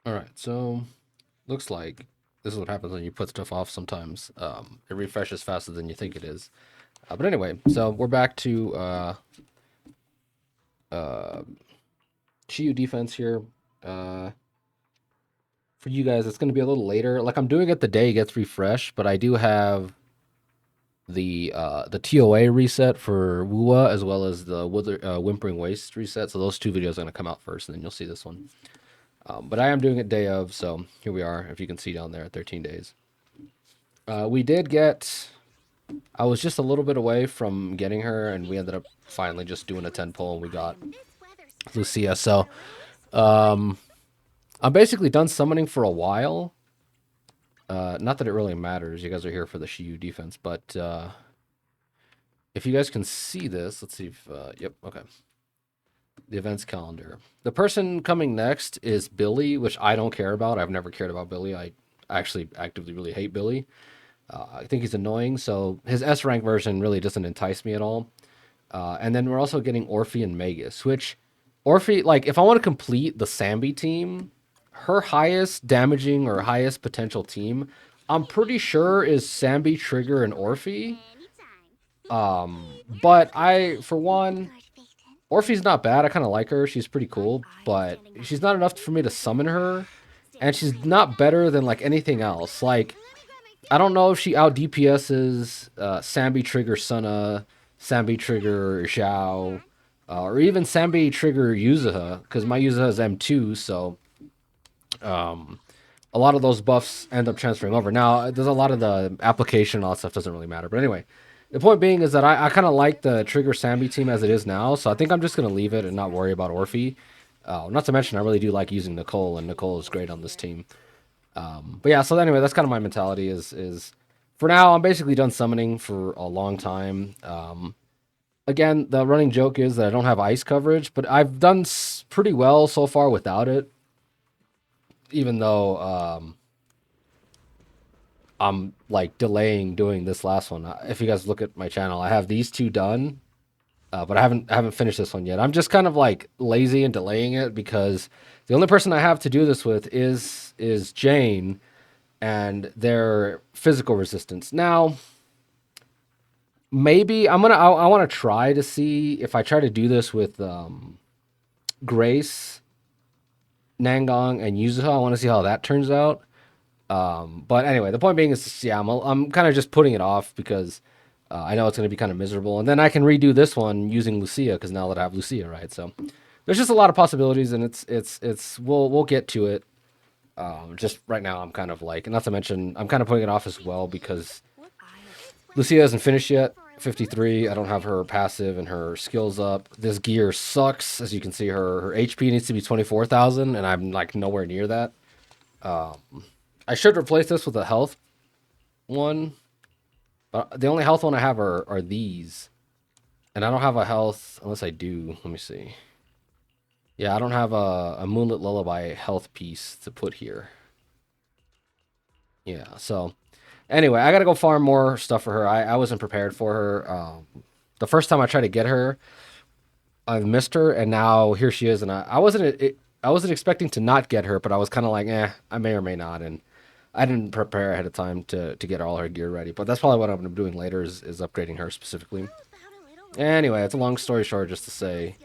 All right, so looks like this is what happens when you put stuff off sometimes. It refreshes faster than you think it is. But anyway, so we're back to uh, Shiyu defense here. Uh, for you guys, it's going to be a little later. Like I'm doing it the day it gets refreshed, but I do have the TOA reset for Wua as well as the Whimpering Waste reset. So those two videos are going to come out first, and then you'll see this one. But I am doing it day of, so here we are. If you can see down there, 13 days. We did get. I was just a little bit away from getting her, and we ended up finally just doing a 10 pull, and we got Lucia. So um, I'm basically done summoning for a while. Not that it really matters. You guys are here for the Shiyu defense, but if you guys can see this, let's see if. Yep, okay. The events calendar. The person coming next is Billy, which I don't care about. I've never cared about Billy. I actually actively really hate Billy. I think he's annoying, so his S rank version really doesn't entice me at all. And then we're also getting Orphe and Magus, which Orphe, like, if I want to complete the Sambi team, her highest damaging or highest potential team, I'm pretty sure is Sambi, Trigger, and Orphe. But for one, Orphe's not bad. I kind of like her. She's pretty cool, but she's not enough for me to summon her, and she's not better than like anything else. Like I don't know if she out DPS's Sambi Trigger Sunna, Sambi Trigger Xiao, or even Sambi Trigger Yuzuha, because my Yuzuha is M2, so a lot of those buffs end up transferring over. Now, there's a lot of the application, all that stuff doesn't really matter. But anyway, the point being is that I kind of like the Trigger Sambi team as it is now, so I think I'm just going to leave it and not worry about Orphe. Not to mention, I really do like using Nicole, and Nicole is great on this team. But yeah, so anyway, that's kind of my mentality is for now, I'm basically done summoning for a long time. Again, the running joke is that I don't have ice coverage, but I've done pretty well so far without it, even though I'm like delaying doing this last one. If you guys look at my channel, I have these two done, but I haven't finished this one yet. I'm just kind of like lazy and delaying it because the only person I have to do this with is Jane and their physical resistance. Now, maybe I want to try to see if I try to do this with Grace, Nangong, and Yuzuha. I want to see how that turns out. But anyway, the point being is, yeah, I'm kind of just putting it off because I know it's going to be kind of miserable, and then I can redo this one using Lucia because now that I have Lucia, right? So there's just a lot of possibilities, and it's we'll get to it. Just right now, I'm kind of like, not to mention, I'm kind of putting it off as well because Lucia hasn't finished yet. 53. I don't have her passive and her skills up. This gear sucks. As you can see, her HP needs to be 24,000, and I'm like nowhere near that. I should replace this with a health one. But the only health one I have are these. And I don't have a health unless I do. Let me see. Yeah, I don't have a Moonlit Lullaby health piece to put here. Yeah, so anyway, I gotta go farm more stuff for her. I wasn't prepared for her. The first time I tried to get her, I missed her, and now here she is. And I wasn't expecting to not get her, but I was kind of like, I may or may not. And I didn't prepare ahead of time to get all her gear ready. But that's probably what I'm doing later is upgrading her specifically. Anyway, it's a long story short, just to say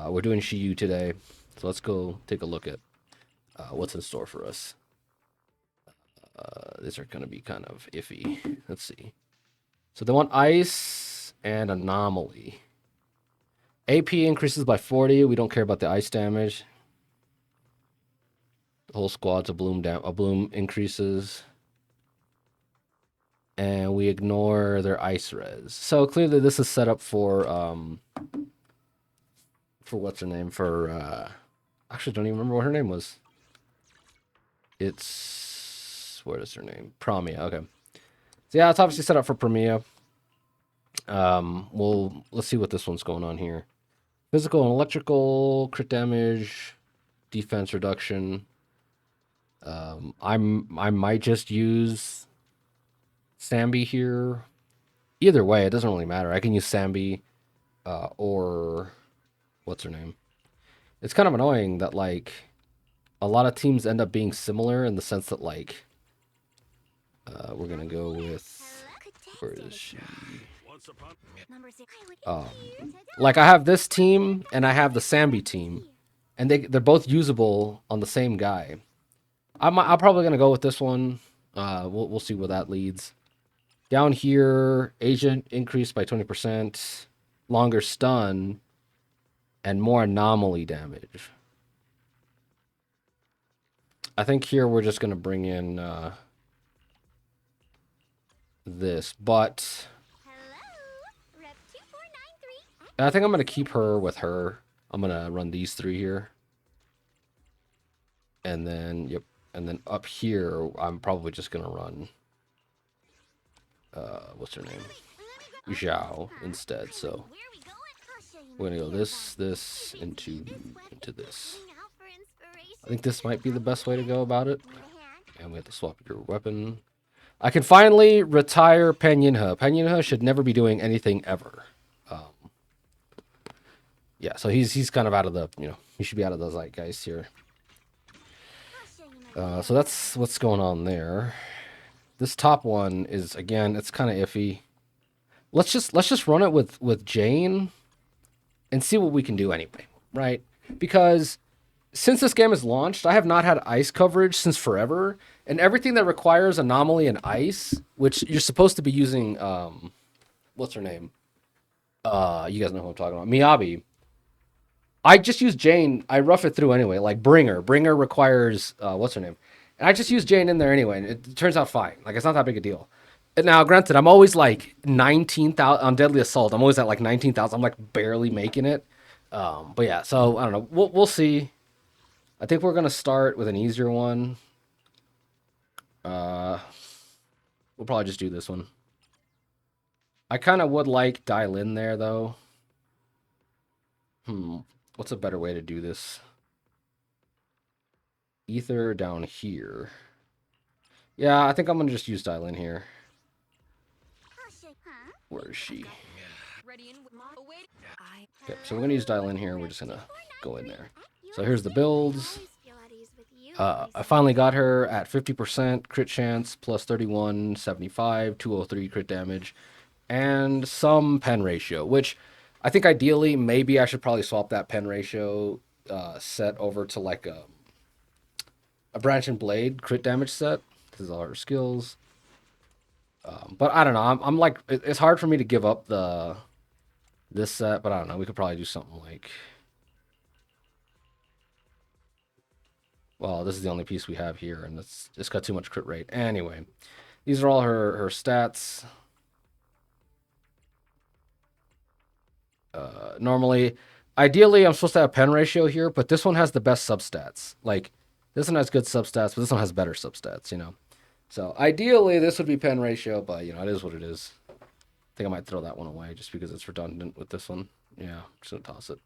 we're doing Shiyu today. So let's go take a look at what's in store for us. These are going to be kind of iffy. Let's see. So they want ice and anomaly. AP increases by 40. We don't care about the ice damage. The whole squad's a bloom increases. And we ignore their ice res. So clearly this is set up for what's her name? For actually don't even remember what her name was. What is her name? Pramia. Okay. So yeah, it's obviously set up for Pramia. Let's see what this one's going on here. Physical and electrical, crit damage, defense reduction. I might just use Sambi here. Either way, it doesn't really matter. I can use Sambi, or what's her name? It's kind of annoying that like a lot of teams end up being similar in the sense that, like, we're gonna go with, where is she? Um, like I have this team and I have the Sambi team, and they're both usable on the same guy. I'm probably gonna go with this one. We'll see where that leads. Down here, agent increased by 20%, longer stun, and more anomaly damage. I think here we're just gonna bring in this, but I think I'm gonna keep her with her. I'm gonna run these three here, and then yep, and then up here I'm probably just gonna run what's her name, Zhao instead. So we're gonna go this into this. I think this might be the best way to go about it. And we have to swap your weapon. I can finally retire Penyinha. Penyinha should never be doing anything ever. Yeah, so he's kind of out of the, he should be out of the zeitgeist here. So that's what's going on there. This top one is, again, it's kind of iffy. Let's just run it with Jane and see what we can do anyway, right? Because since this game is launched, I have not had ice coverage since forever, and everything that requires anomaly and ice, which you're supposed to be using, what's her name? You guys know who I'm talking about. Miyabi. I just use Jane. I rough it through anyway. Like Bringer. Bringer requires, what's her name? And I just use Jane in there anyway, and it turns out fine. Like, it's not that big a deal. And now, granted, I'm always like 19,000 on Deadly Assault. I'm always at like 19,000. I'm like barely making it. But yeah, so I don't know. We'll see. I think we're gonna start with an easier one. We'll probably just do this one. I kind of would like dial in there though. What's a better way to do this? Ether down here. Yeah, I think I'm gonna just use dial in here. Where is she? Okay, so we're gonna use dial in here. We're just gonna go in there. So here's the builds. I finally got her at 50% crit chance, plus 31, 75, 203 crit damage, and some pen ratio, which I think ideally, maybe I should probably swap that pen ratio set over to like a branch and blade crit damage set. This is all her skills. But I don't know. I'm like, it's hard for me to give up this set, but I don't know. We could probably do something like, well, this is the only piece we have here, and it's got too much crit rate. Anyway, these are all her stats. Normally, ideally, I'm supposed to have pen ratio here, but this one has the best substats. Like, this one has good substats, but this one has better substats, So, ideally, this would be pen ratio, but, it is what it is. I think I might throw that one away just because it's redundant with this one. Yeah, I'm just going to toss it.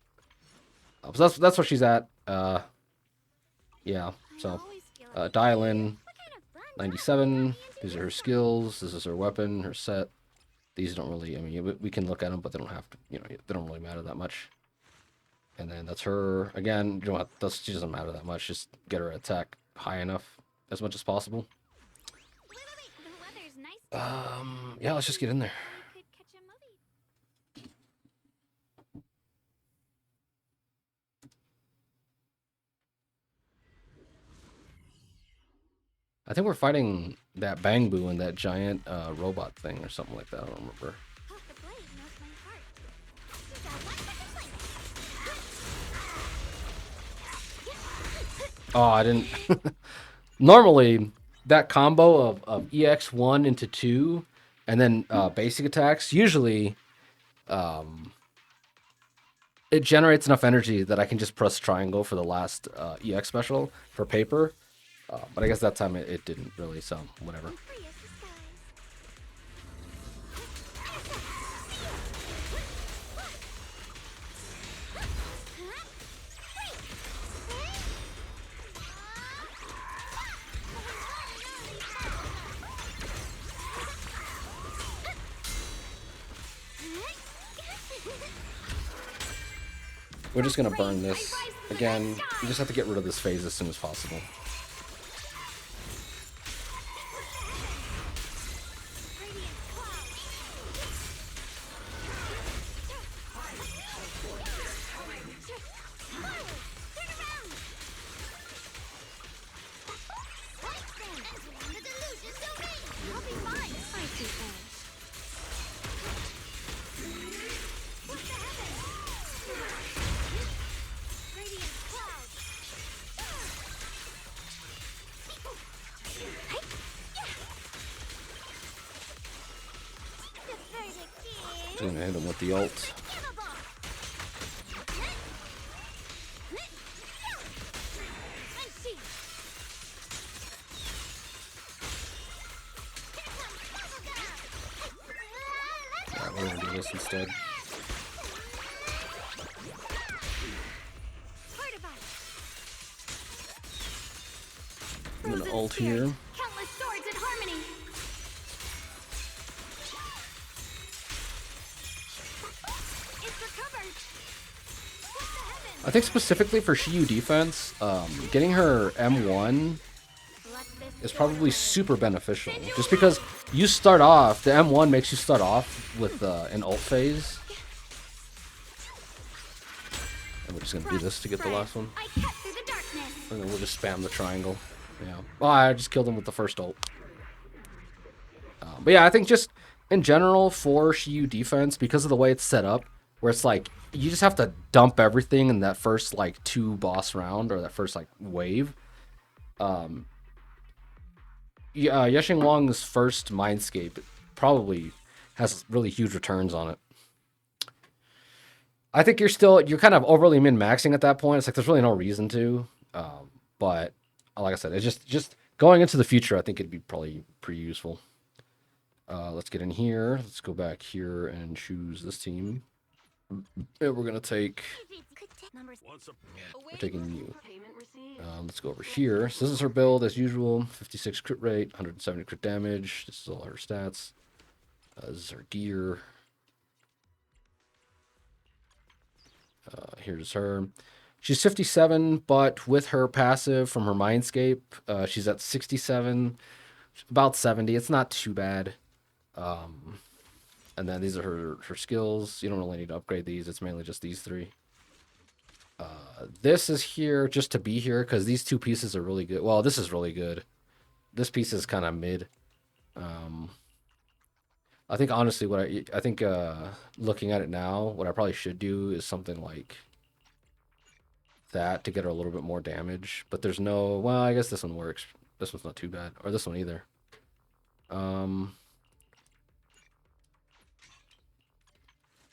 So that's where she's at. Yeah, so dial in 97. These are her skills. This is her weapon, her set. These don't really, I mean, we can look at them, but they don't have to, they don't really matter that much. And then that's her. Again, she doesn't matter that much. Just get her attack high enough as much as possible. Yeah, let's just get in there. I think we're fighting that Bangbu and that giant robot thing or something like that. I don't remember. Oh, I didn't. Normally, that combo of EX1 into 2 and then basic attacks, usually it generates enough energy that I can just press triangle for the last EX special for paper. But I guess that time it didn't really, so whatever. We're just gonna burn this. Again, you just have to get rid of this phase as soon as possible. Just gonna hit him with the ult. Yeah, we're gonna do this instead. I'm gonna ult here. I think specifically for Shiyu defense, getting her M1 is probably super beneficial. Just because you start off, the M1 makes you start off with an ult phase. And we're just gonna do this to get the last one. And then we'll just spam the triangle. Yeah. Well, I just killed him with the first ult. But yeah, I think just in general for Shiyu defense, because of the way it's set up, where it's like you just have to dump everything in that first like 2 boss round or that first like wave. Yeshing Wang's first Mindscape probably has really huge returns on it. I think you're kind of overly min-maxing at that point. It's like there's really no reason to. But like I said, it's just going into the future, I think it'd be probably pretty useful. Let's get in here. Let's go back here and choose this team. And we're gonna take. We're taking you. Let's go over here. So this is her build as usual. 56 crit rate, 170 crit damage. This is all her stats. This is her gear. Here's her. She's 57, but with her passive from her Mindscape, she's at 67, about 70. It's not too bad. And then these are her skills. You don't really need to upgrade these. It's mainly just these 3. This is here just to be here because these 2 pieces are really good. Well, this is really good. This piece is kind of mid. I think honestly, I think looking at it now, what I probably should do is something like that to get her a little bit more damage. But there's no. Well, I guess this one works. This one's not too bad, or this one either.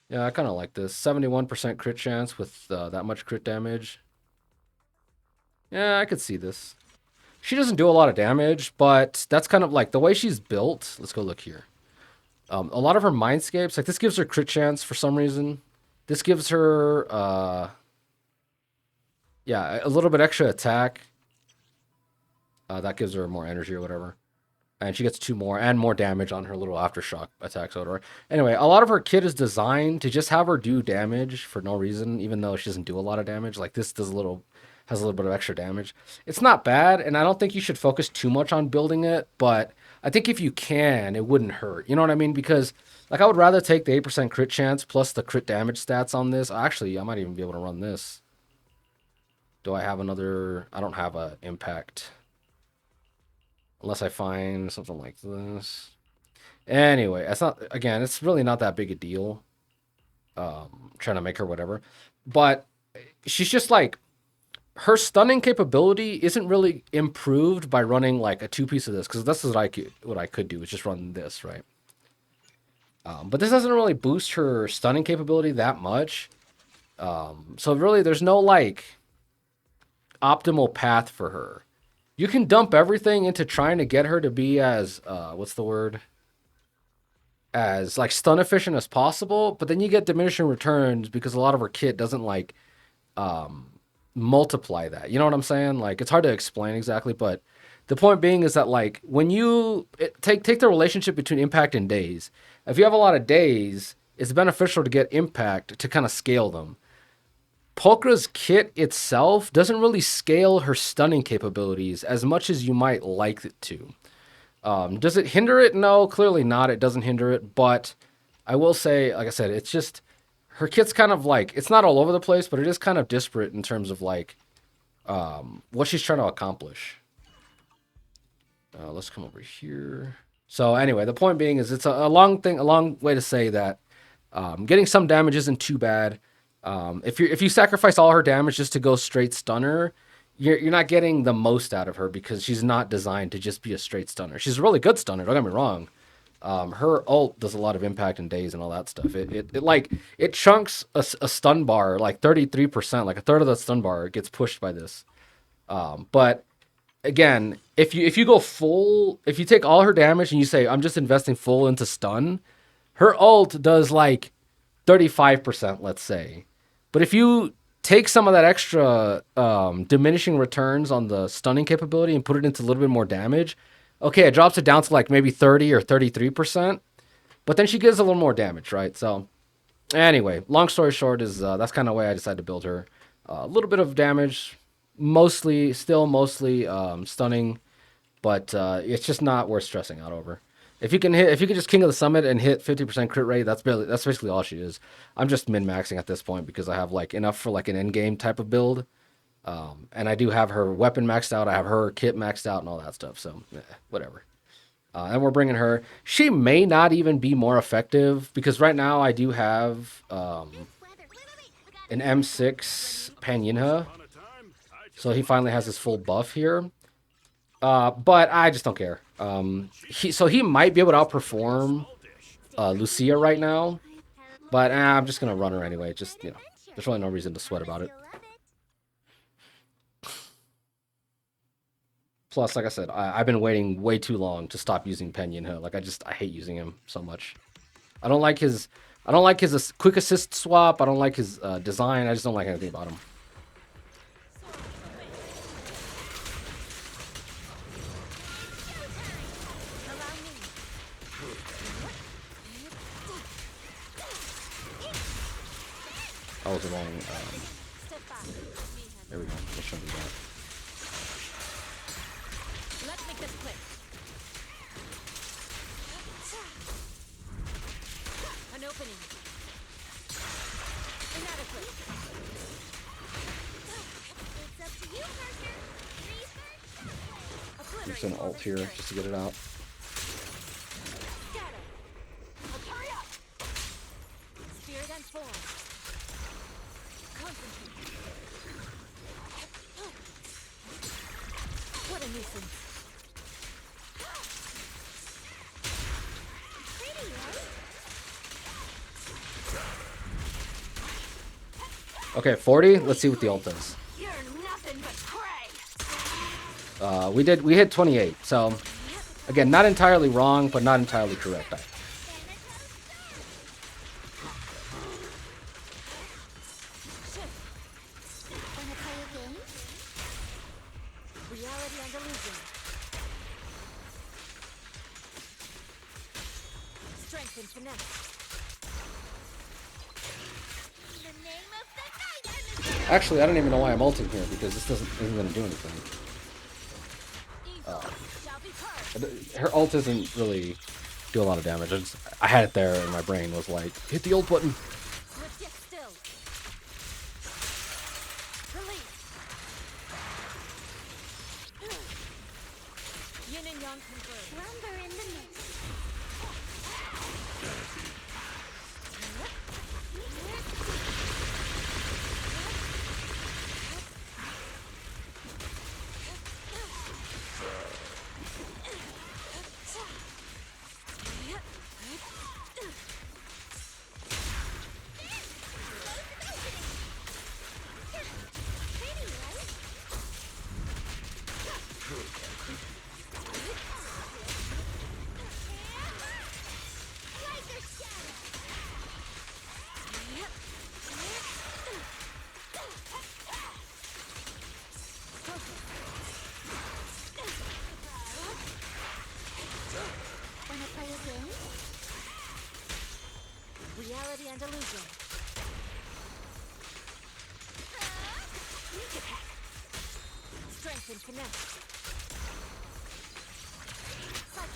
Yeah, I kind of like this. 71% crit chance with that much crit damage. Yeah, I could see this. She doesn't do a lot of damage, but that's kind of like the way she's built. Let's go look here. A lot of her Mindscapes, like this gives her crit chance for some reason. This gives her, yeah, a little bit extra attack. That gives her more energy or whatever. And she gets 2 more and more damage on her little aftershock attacks. Anyway, a lot of her kit is designed to just have her do damage for no reason, even though she doesn't do a lot of damage. Like this has a little bit of extra damage. It's not bad, and I don't think you should focus too much on building it, but I think if you can, it wouldn't hurt. You know what I mean? Because like I would rather take the 8% crit chance plus the crit damage stats on this. Actually, I might even be able to run this. Do I have another? I don't have a impact. Unless I find something like this. Anyway, it's really not that big a deal. Trying to make her whatever. But she's just like, her stunning capability isn't really improved by running like a 2-piece of this. Because this is what I could do is just run this, right? But this doesn't really boost her stunning capability that much. So really, there's no like optimal path for her. You can dump everything into trying to get her to be as, what's the word? As, like, stun efficient as possible, but then you get diminishing returns because a lot of her kit doesn't, like, multiply that. You know what I'm saying? Like, it's hard to explain exactly, but the point being is that, like, when you take the relationship between impact and days, if you have a lot of days, it's beneficial to get impact to kind of scale them. Pulchra's kit itself doesn't really scale her stunning capabilities as much as you might like it to. Does it hinder it? No, clearly not. It doesn't hinder it, but I will say, like I said, it's just her kit's kind of like, it's not all over the place, but it is kind of disparate in terms of like what she's trying to accomplish. Let's come over here. So anyway, the point being is it's a long thing, a long way to say that getting some damage isn't too bad. If you sacrifice all her damage just to go straight stunner, you're not getting the most out of her because she's not designed to just be a straight stunner. She's a really good stunner. Don't get me wrong. Her ult does a lot of impact and days and all that stuff. It chunks a stun bar like 33%, like a third of the stun bar gets pushed by this. But again, if you go full, if you take all her damage and you say I'm just investing full into stun, her ult does like 35%, let's say. But if you take some of that extra diminishing returns on the stunning capability and put it into a little bit more damage, okay, it drops it down to like maybe 30 or 33%. But then she gives a little more damage, right? So anyway, long story short is that's kind of why I decided to build her. A little bit of damage, mostly stunning, but it's just not worth stressing out over. If you can just King of the Summit and hit 50% crit rate, that's basically all she is. I'm just min maxing at this point because I have like enough for like an end game type of build, and I do have her weapon maxed out. I have her kit maxed out and all that stuff. So whatever. And we're bringing her. She may not even be more effective because right now I do have an M6 Panyinha, so he finally has his full buff here. But I just don't care. He might be able to outperform Lucia right now, but I'm just gonna run her anyway. Just there's really no reason to sweat about it. Plus, like I said, I've been waiting way too long to stop using Pena. Like I hate using him so much. I don't like his quick assist swap. I don't like his design. I just don't like anything about him. That was the wrong. There we go. We'll show you that. Let's make this quick. An opening. Inadequate. It's up to you, partner. I'm just gonna ult here just to get it out. Hurry up. Spirit and form. What a nuisance. Okay, 40. Let's see what the ult does. We hit 28. So again, not entirely wrong, but not entirely correct. Actually, I don't even know why I'm ulting here because this isn't going to do anything. Her ult doesn't really do a lot of damage. I had it there and my brain was like, hit the ult button.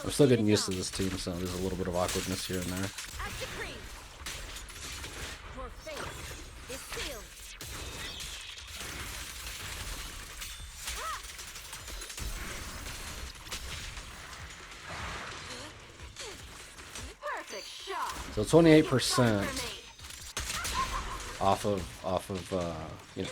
I'm still getting used to this team, so there's a little bit of awkwardness here and there. So 28% off of you know.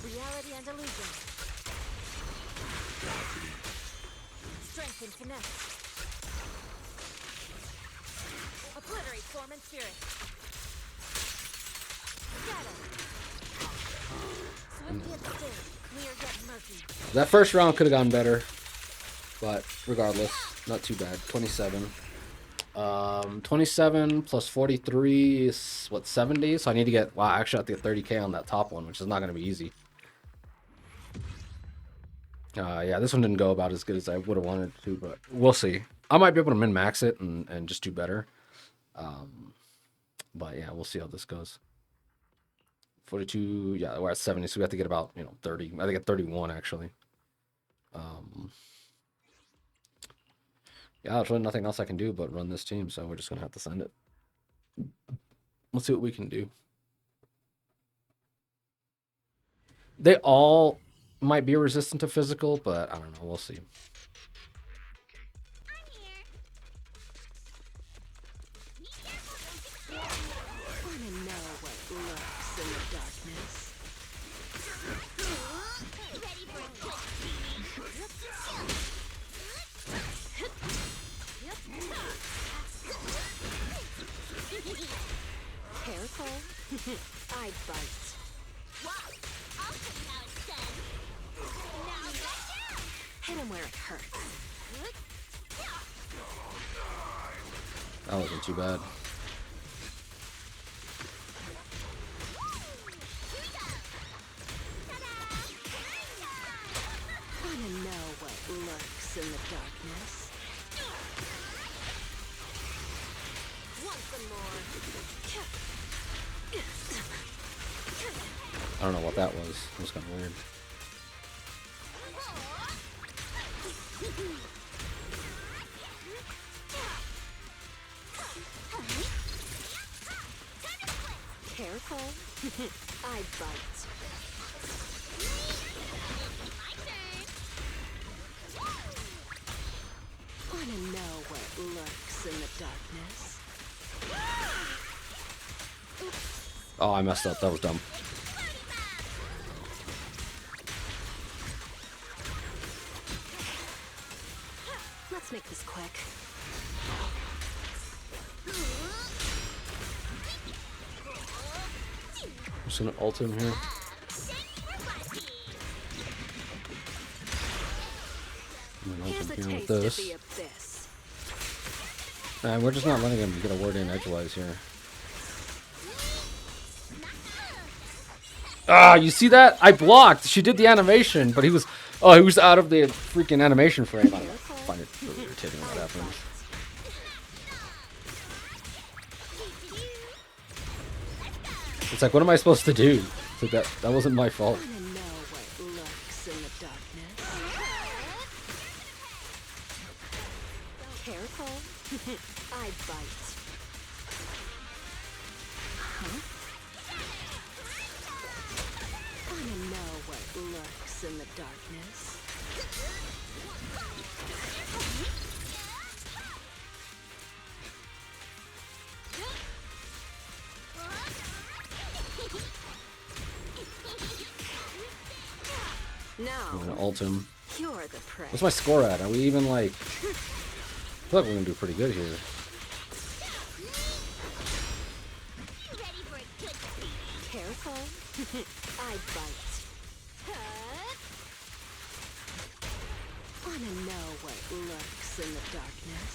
Reality and illusion. Strength and finesse. Obliterate form and spirit. Shadow. Swim yet still, clear yet murky. That first round could have gone better, but regardless, not too bad. 27. 27 plus 43 is what, 70? So I need to get, wow, actually I have to get 30k on that top one, which is not going to be easy. Yeah, this one didn't go about as good as I would have wanted to, but we'll see. I might be able to min-max it and just do better. But yeah, we'll see how this goes. 42, yeah, we're at 70, so we have to get about, 30. I think at 31, actually. Yeah, there's really nothing else I can do but run this team, so we're just going to have to send it. Let's see what we can do. They all might be resistant to physical, but I don't know. We'll see. I bite. Wow, I'll put him out instead. Now hit him where it hurts. That wasn't too bad. Wanna know what lurks in the darkness? Want some more? I don't know what that was. It was kind of weird. Careful. I bite. Wanna know what lurks in the darkness? Oh, I messed up. That was dumb. Let's make this quick. I'm just gonna ult him here. I'm gonna ult him here with this. Man, we're just not letting him get a word in edgewise here. Ah, you see that? I blocked. She did the animation, but he was out of the freaking animation frame. I find it really irritating when that happens. It's like, what am I supposed to do? It's like that wasn't my fault. Careful. I bite. Huh? Wanna know what lurks in the darkness? Now, I'm gonna ult him. you're the prey. What's my score at? Are we even like... I feel like we're gonna do pretty good here. Careful. I bite. Wanna know what lurks in the darkness?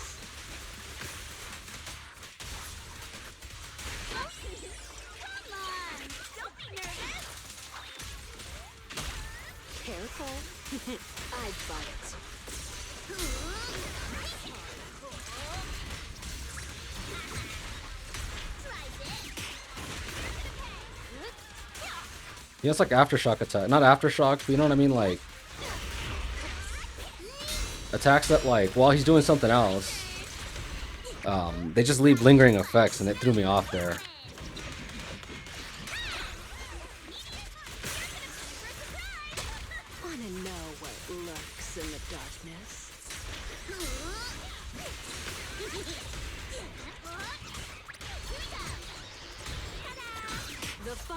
Come on! Don't be nervous! Careful. I bite. Yeah, it's like aftershock attack. Not aftershock, but you know what I mean? Like, attacks that, like, while he's doing something else, they just leave lingering effects, and it threw me off there. Wanna know what lurks in the darkness?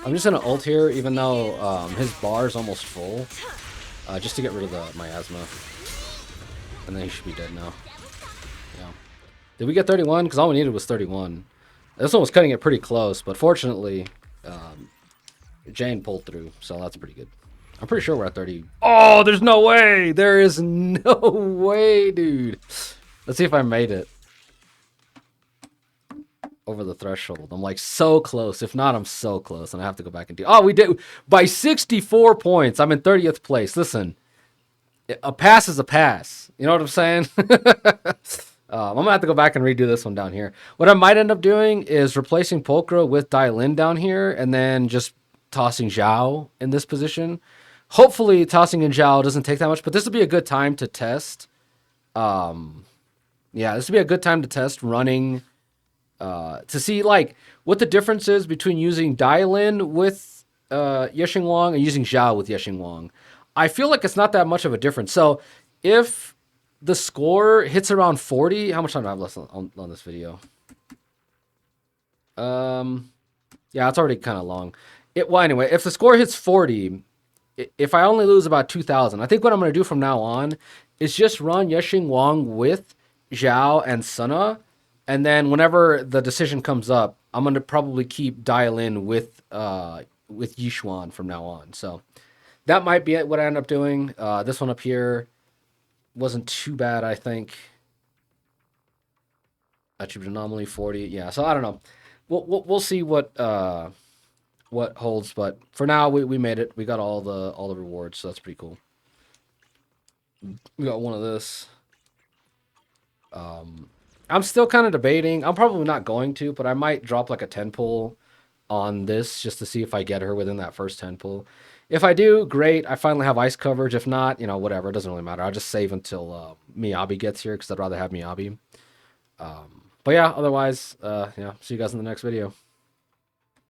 I'm just gonna ult here, even though his bar is almost full, just to get rid of the miasma. And then he should be dead now. Yeah. Did we get 31? Because all we needed was 31. This one was cutting it pretty close, but fortunately, Jane pulled through, so that's pretty good. I'm pretty sure we're at 30. Oh, there's no way! There is no way, dude. Let's see if I made it over the threshold. I'm like so close. If not, I'm so close, and I have to go back and do. Oh, we did by 64 points. I'm in 30th place. Listen, a pass is a pass. You know what I'm saying? I'm gonna have to go back and redo this one down here. What I might end up doing is replacing Pulcra with Dailin down here, and then just tossing Zhao in this position. Hopefully, tossing in Zhao doesn't take that much, but this would be a good time to test. Yeah, this would be a good time to test running. To see like what the difference is between using Dailin with Yexing Wang and using Zhao with Yexing Wang. I feel like it's not that much of a difference. So if the score hits around 40, how much time do I have left on this video? Yeah, it's already kind of long. Well, anyway, if the score hits 40, if I only lose about 2,000, I think what I'm going to do from now on is just run Yexing Wang with Zhao and Senna. And then whenever the decision comes up, I'm going to probably keep Dailin with Yixuan from now on. So that might be what I end up doing. This one up here wasn't too bad, I think. Attribute anomaly 40. Yeah, so I don't know. We'll see what holds, but for now we made it. We got all the rewards, so that's pretty cool. We got one of this. I'm still kind of debating. I'm probably not going to, but I might drop like a 10 pull on this just to see if I get her within that first 10 pull. If I do, great. I finally have ice coverage. If not, whatever. It doesn't really matter. I'll just save until Miyabi gets here because I'd rather have Miyabi. But yeah, otherwise, see you guys in the next video.